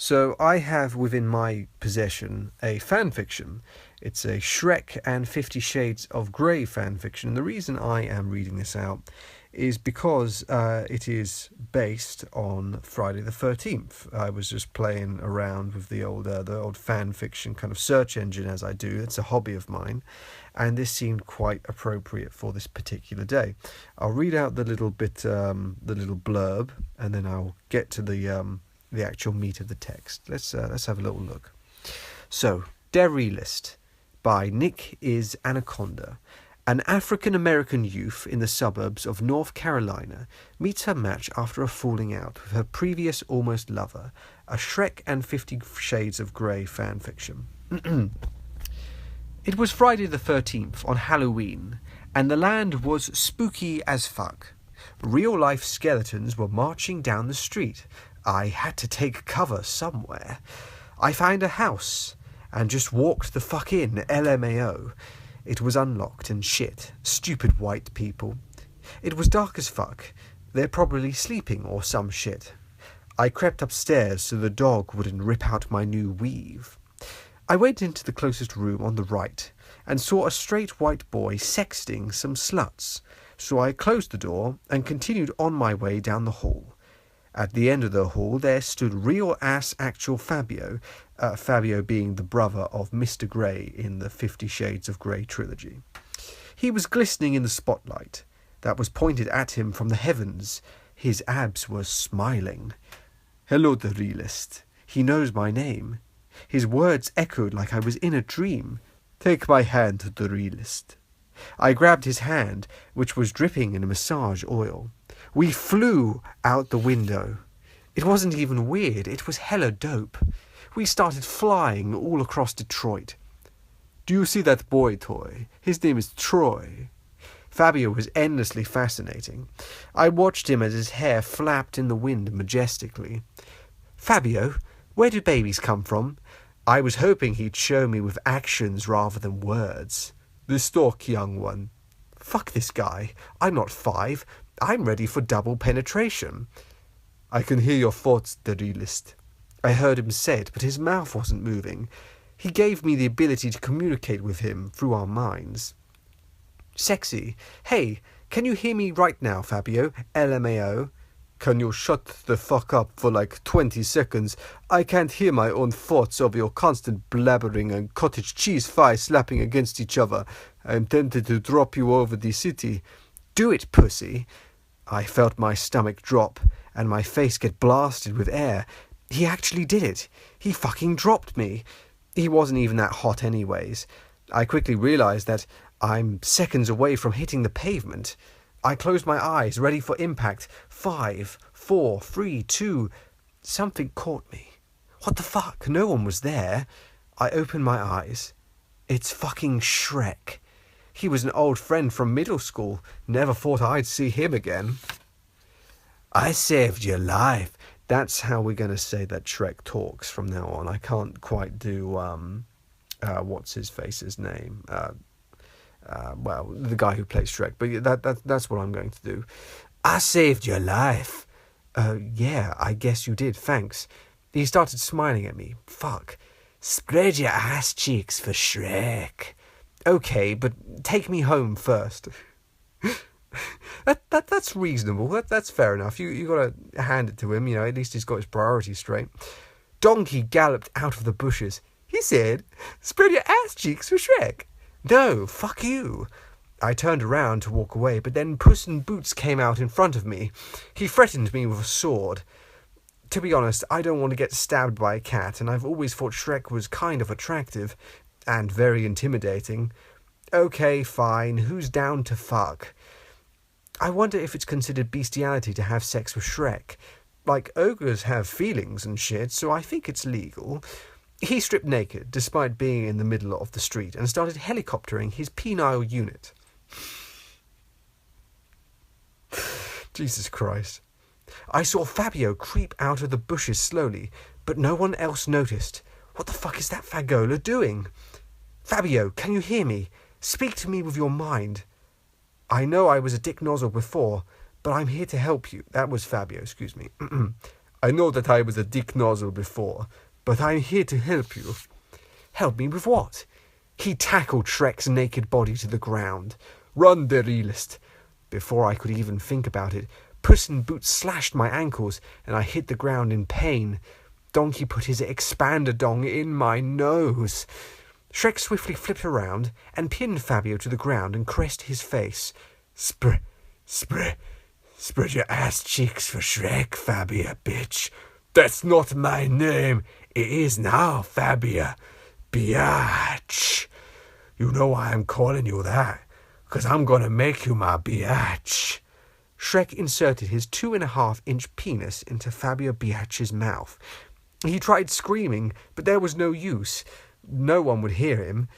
So I have within my possession a fan fiction. It's a Shrek and 50 Shades of Grey fan fiction. And the reason I am reading this out is because it is based on Friday the 13th. I was just playing around with the old fan fiction kind of search engine, as I do. It's a hobby of mine, and this seemed quite appropriate for this particular day. I'll read out the little bit, the little blurb, and then I'll get to the actual meat of the text. Let's have a little look. So, Darealist by Nick is Anaconda. An African-American youth in the suburbs of North Carolina meets her match after a falling out with her previous almost lover, a Shrek and 50 Shades of Grey fanfiction. It was Friday the 13th on Halloween, and the land was spooky as fuck. Real-life skeletons were marching down the street. I had to take cover somewhere. I found a house and just walked the fuck in, LMAO. It was unlocked and shit. Stupid white people. It was dark as fuck. They're probably sleeping or some shit. I crept upstairs so the dog wouldn't rip out my new weave. I went into the closest room on the right and saw a straight white boy sexting some sluts. So I closed the door and continued on my way down the hall. At the end of the hall there stood real-ass actual Fabio, Fabio being the brother of Mr. Grey in the 50 Shades of Grey trilogy. He was glistening in the spotlight that was pointed at him from the heavens. His abs were smiling. Hello, the realist. He knows my name. His words echoed like I was in a dream. Take my hand, the realist. I grabbed his hand, which was dripping in massage oil. We flew out the window. It wasn't even weird, it was hella dope. We started flying all across Detroit. Do you see that boy toy? His name is Troy. Fabio was endlessly fascinating. I watched him as his hair flapped in the wind majestically. Fabio, where do babies come from? I was hoping he'd show me with actions rather than words. The stork, young one. Fuck this guy. I'm not 5. I'm ready for double penetration. I can hear your thoughts, the realist. I heard him say it, but his mouth wasn't moving. He gave me the ability to communicate with him through our minds. Sexy. Hey, can you hear me right now, Fabio? LMAO. Can you shut the fuck up for like 20 seconds? I can't hear my own thoughts over your constant blabbering and cottage cheese thighs slapping against each other. I'm tempted to drop you over the city. Do it, pussy. I felt my stomach drop and my face get blasted with air. He actually did it. He fucking dropped me. He wasn't even that hot anyways. I quickly realized that I'm seconds away from hitting the pavement. I closed my eyes, ready for impact. 5, 4, 3, 2... Something caught me. What the fuck? No one was there. I opened my eyes. It's fucking Shrek. He was an old friend from middle school. Never thought I'd see him again. I saved your life. That's how we're going to say that Shrek talks from now on. I can't quite do, what's his face's name? Well, the guy who plays Shrek. But that's what I'm going to do. I saved your life. Yeah, I guess you did, thanks. He started smiling at me. Fuck. Spread your ass cheeks for Shrek. Okay, but take me home first. That's reasonable. That's fair enough. You gotta hand it to him, you know, at least he's got his priorities straight. Donkey galloped out of the bushes. He said, spread your ass cheeks for Shrek. No, fuck you. I turned around to walk away, but then Puss in Boots came out in front of me. He threatened me with a sword. To be honest, I don't want to get stabbed by a cat, and I've always thought Shrek was kind of attractive. And very intimidating. Okay, fine, who's down to fuck? I wonder if it's considered bestiality to have sex with Shrek. Like, ogres have feelings and shit, so I think it's legal. He stripped naked, despite being in the middle of the street, and started helicoptering his penile unit. Jesus Christ. I saw Fabio creep out of the bushes slowly, but no one else noticed. What the fuck is that fagola doing? Fabio, can you hear me? Speak to me with your mind. I know I was a dick nozzle before, but I'm here to help you. That was Fabio, excuse me. I know that I was a dick nozzle before, but I'm here to help you. Help me with what? He tackled Shrek's naked body to the ground. Run, Darealist. Before I could even think about it, Puss in Boots slashed my ankles, and I hit the ground in pain. Donkey put his expander dong in my nose. Shrek swiftly flipped around and pinned Fabio to the ground and caressed his face. Spread your ass cheeks for Shrek, Fabia, bitch. That's not my name. It is now, Fabia. Biatch. You know why I'm calling you that? 'Cause I'm gonna make you my biatch. Shrek inserted his 2.5-inch penis into Fabio Biatch's mouth. He tried screaming, but there was no use. No one would hear him.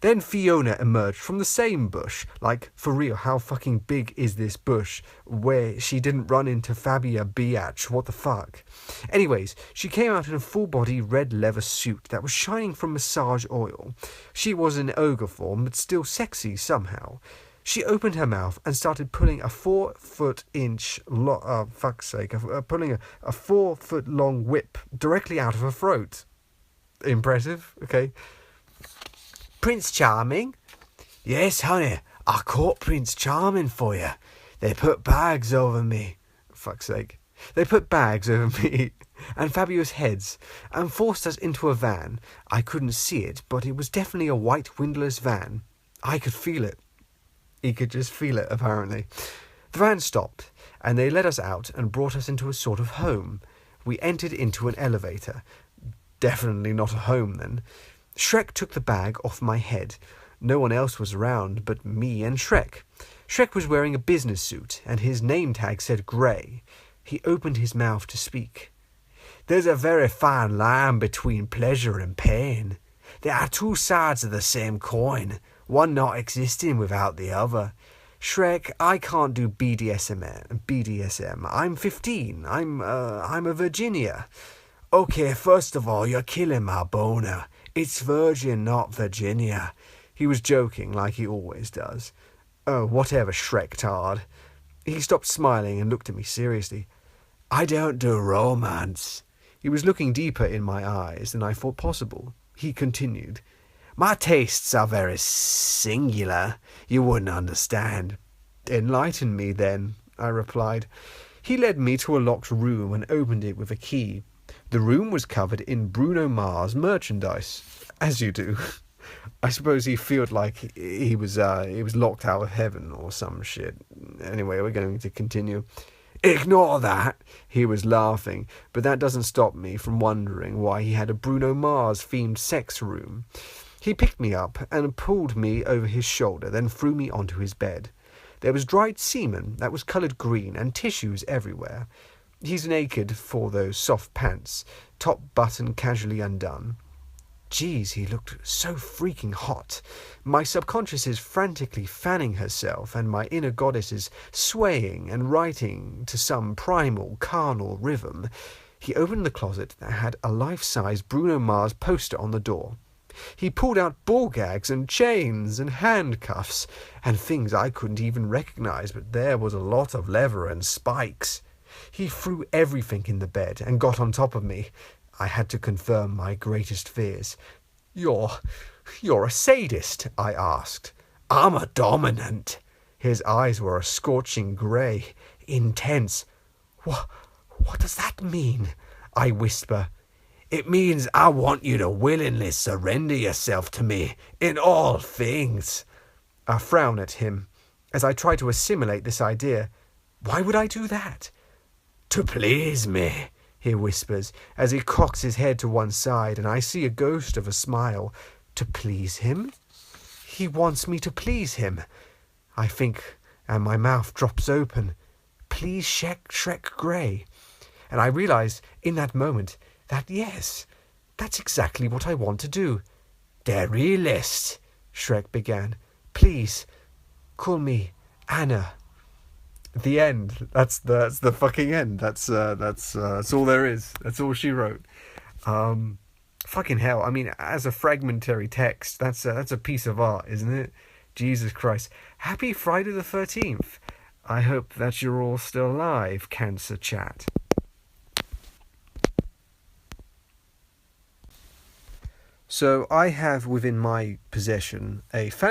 Then Fiona emerged from the same bush. Like, for real, how fucking big is this bush? Where she didn't run into Fabia Biatch, what the fuck? Anyways, she came out in a full-body red leather suit that was shining from massage oil. She was in ogre form, but still sexy somehow. She opened her mouth and started pulling a 4-foot-inch, pulling a 4-foot-long whip directly out of her throat. Impressive, okay. Prince Charming? Yes, honey, I caught Prince Charming for you. They put bags over me. Fuck's sake. They put bags over me and Fabio's heads and forced us into a van. I couldn't see it, but it was definitely a white windowless van. I could feel it. He could just feel it, apparently. The van stopped, and they let us out and brought us into a sort of home. We entered into an elevator. Definitely not a home, then. Shrek took the bag off my head. No one else was around but me and Shrek. Shrek was wearing a business suit, and his name tag said Grey. He opened his mouth to speak. There's a very fine line between pleasure and pain. There are two sides of the same coin, one not existing without the other. Shrek, I can't do BDSM. I'm 15. I'm a Virginia. Okay, first of all, you're killing my boner. It's Virgin, not Virginia. He was joking, like he always does. Oh, whatever, Shrek-tard. He stopped smiling and looked at me seriously. I don't do romance. He was looking deeper in my eyes than I thought possible. He continued. My tastes are very singular. You wouldn't understand. Enlighten me, then, I replied. He led me to a locked room and opened it with a key. The room was covered in Bruno Mars merchandise, as you do. I suppose he felt like he was locked out of heaven or some shit. Anyway, we're going to continue. Ignore that, he was laughing, but that doesn't stop me from wondering why he had a Bruno Mars-themed sex room. He picked me up and pulled me over his shoulder, then threw me onto his bed. There was dried semen that was coloured green and tissues everywhere. He's naked for those soft pants, top button casually undone. Geez, he looked so freaking hot. My subconscious is frantically fanning herself, and my inner goddess is swaying and writing to some primal, carnal rhythm. He opened the closet that had a life-size Bruno Mars poster on the door. He pulled out ball gags and chains and handcuffs, and things I couldn't even recognize, but there was a lot of leather and spikes. He threw everything in the bed and got on top of me. I had to confirm my greatest fears. You're a sadist, I asked. I'm a dominant. His eyes were a scorching grey, intense. What does that mean? I whisper. It means I want you to willingly surrender yourself to me in all things. I frown at him as I try to assimilate this idea. Why would I do that? To please me, he whispers, as he cocks his head to one side, and I see a ghost of a smile. To please him? He wants me to please him. I think, and my mouth drops open. Please Shrek Grey. And I realize in that moment that, yes, that's exactly what I want to do. Darealist, Shrek began. Please, call me Anna. The end. That's the fucking end. That's all there is. That's all she wrote. Fucking hell. I mean, as a fragmentary text, that's a piece of art, isn't it? Jesus Christ. Happy Friday the 13th. I hope that you're all still alive, Cancer Chat. So I have within my possession a fan